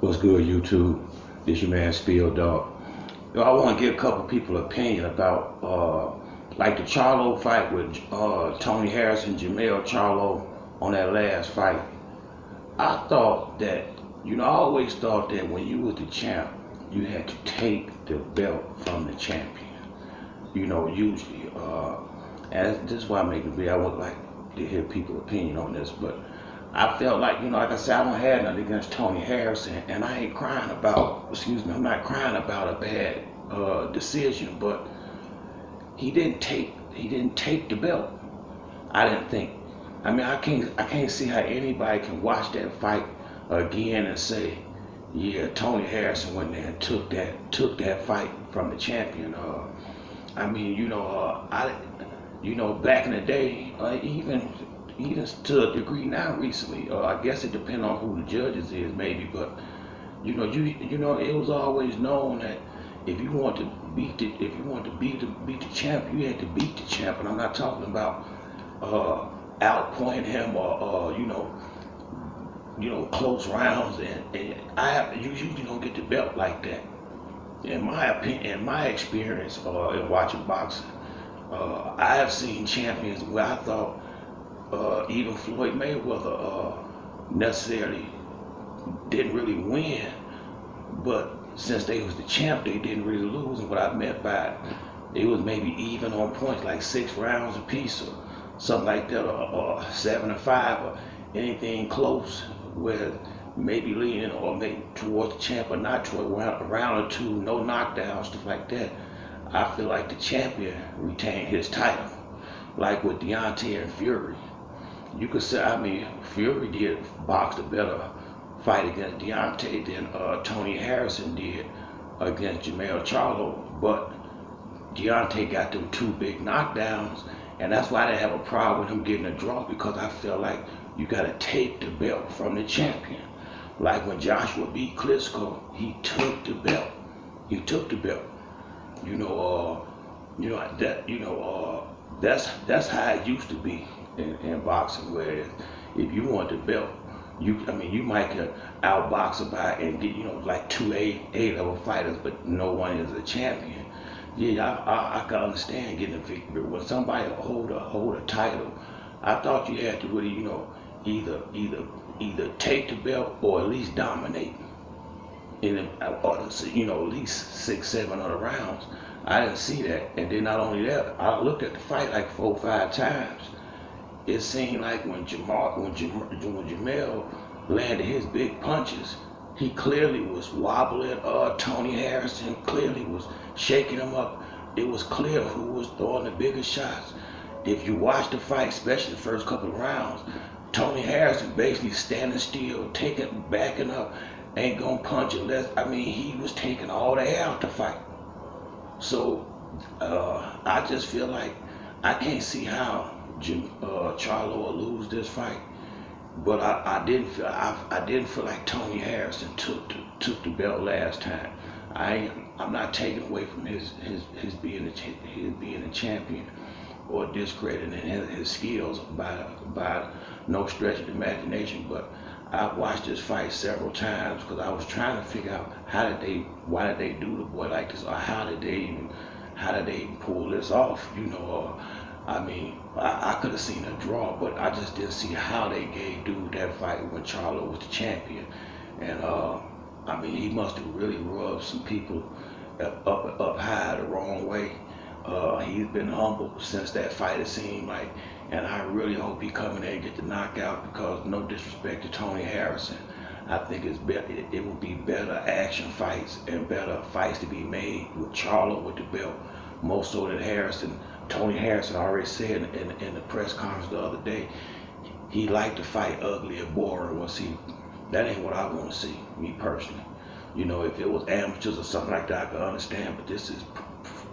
What's good, YouTube? This your man Spill Dog. Yo, I want to get a couple people opinion about like the Charlo fight with Tony Harrison, Jermell Charlo on that last fight. I thought that, I always thought that when you was the champ, you had to take the belt from the champion. Usually, as this is why I make the video. I would like to hear people's opinion on this, but I felt like, like I said, I don't have nothing against Tony Harrison, and I ain't crying about, I'm not crying about a bad decision, but he didn't take the belt. I didn't think. I mean, I can't see how anybody can watch that fight again and say, yeah, Tony Harrison went there and took that fight from the champion. I mean, back in the day, even to a degree now recently. I guess it depends on who the judges is maybe, but it was always known that if you want to beat the champ, you had to beat the champ. And I'm not talking about outpointing him or close rounds. And you usually don't get the belt like that. In my opinion, in my experience in watching boxing, I have seen champions where I thought even Floyd Mayweather necessarily didn't really win, but since they was the champ, they didn't really lose. And what I meant by it was maybe even on points, like 6 rounds apiece or something like that, or 7-5 or anything close, where maybe leaning or maybe towards the champ or not toward a round or two, no knockdowns, stuff like that. I feel like the champion retained his title, like with Deontay and Fury. You could say, I mean, Fury did box a better fight against Deontay than Tony Harrison did against Jermell Charlo, but Deontay got them 2 big knockdowns, and that's why I didn't have a problem with him getting a draw, because I felt like you got to take the belt from the champion. Like when Joshua beat Klitschko, he took the belt. He took the belt. That's how it used to be in boxing, where if you want the belt, you might get outboxed by and get like 2 A-level fighters, but no one is a champion. Yeah, I can understand getting a victory, but when somebody hold a title, I thought you had to really either take the belt or at least dominate in at least 6-7 other rounds. I didn't see that, and then not only that, I looked at the fight like 4 or 5 times. It seemed like when Jermell landed his big punches, he clearly was wobbling. Tony Harrison clearly was shaking him up. It was clear who was throwing the biggest shots. If you watch the fight, especially the first couple of rounds, Tony Harrison basically standing still, backing up, ain't gonna punch unless, he was taking all the air out the fight. So I just feel like I can't see how Charlo will lose this fight, but I didn't feel like Tony Harrison took the belt last time. I'm not taking away from his being a champion or discrediting his skills by no stretch of the imagination, but I watched this fight several times because I was trying to figure out why did they do the boy like this, or how did they even pull this off, I could have seen a draw, but I just didn't see how they gave dude that fight when Charlo was the champion. And he must have really rubbed some people up high the wrong way. He's been humble since that fight, it seemed like, and I really hope he come in there and get the knockout, because no disrespect to Tony Harrison, I think it would be better action fights and better fights to be made with Charlo with the belt, more so than Harrison. Tony Harrison already said in the press conference the other day, he liked to fight ugly and boring. Well, see, that ain't what I want to see, me personally. If it was amateurs or something like that, I could understand, but this is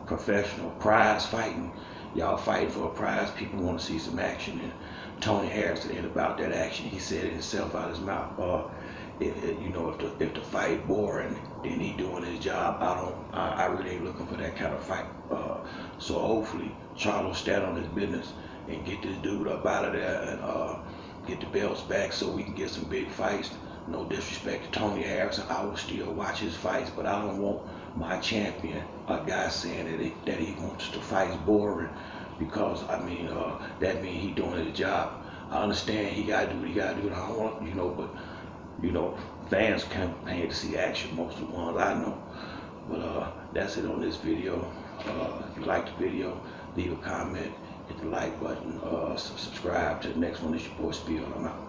professional prize fighting. Y'all fighting for a prize. People want to see some action, and Tony Harrison ain't about that action. He said it himself out his mouth. If the fight boring, then he doing his job. I really ain't looking for that kind of fight. So hopefully Charlo stand on his business and get this dude up out of there and get the belts back so we can get some big fights. No disrespect to Tony Harrison, I will still watch his fights, but I don't want my champion, a guy saying that he wants to fight is boring, because I mean that means he doing his job. I understand he gotta do what he gotta do, and I don't want, but fans come pay to see action, most of the ones I know. But that's it on this video. If you like the video, leave a comment, hit the like button, subscribe to the next one. It's your boy Spiel. I'm out.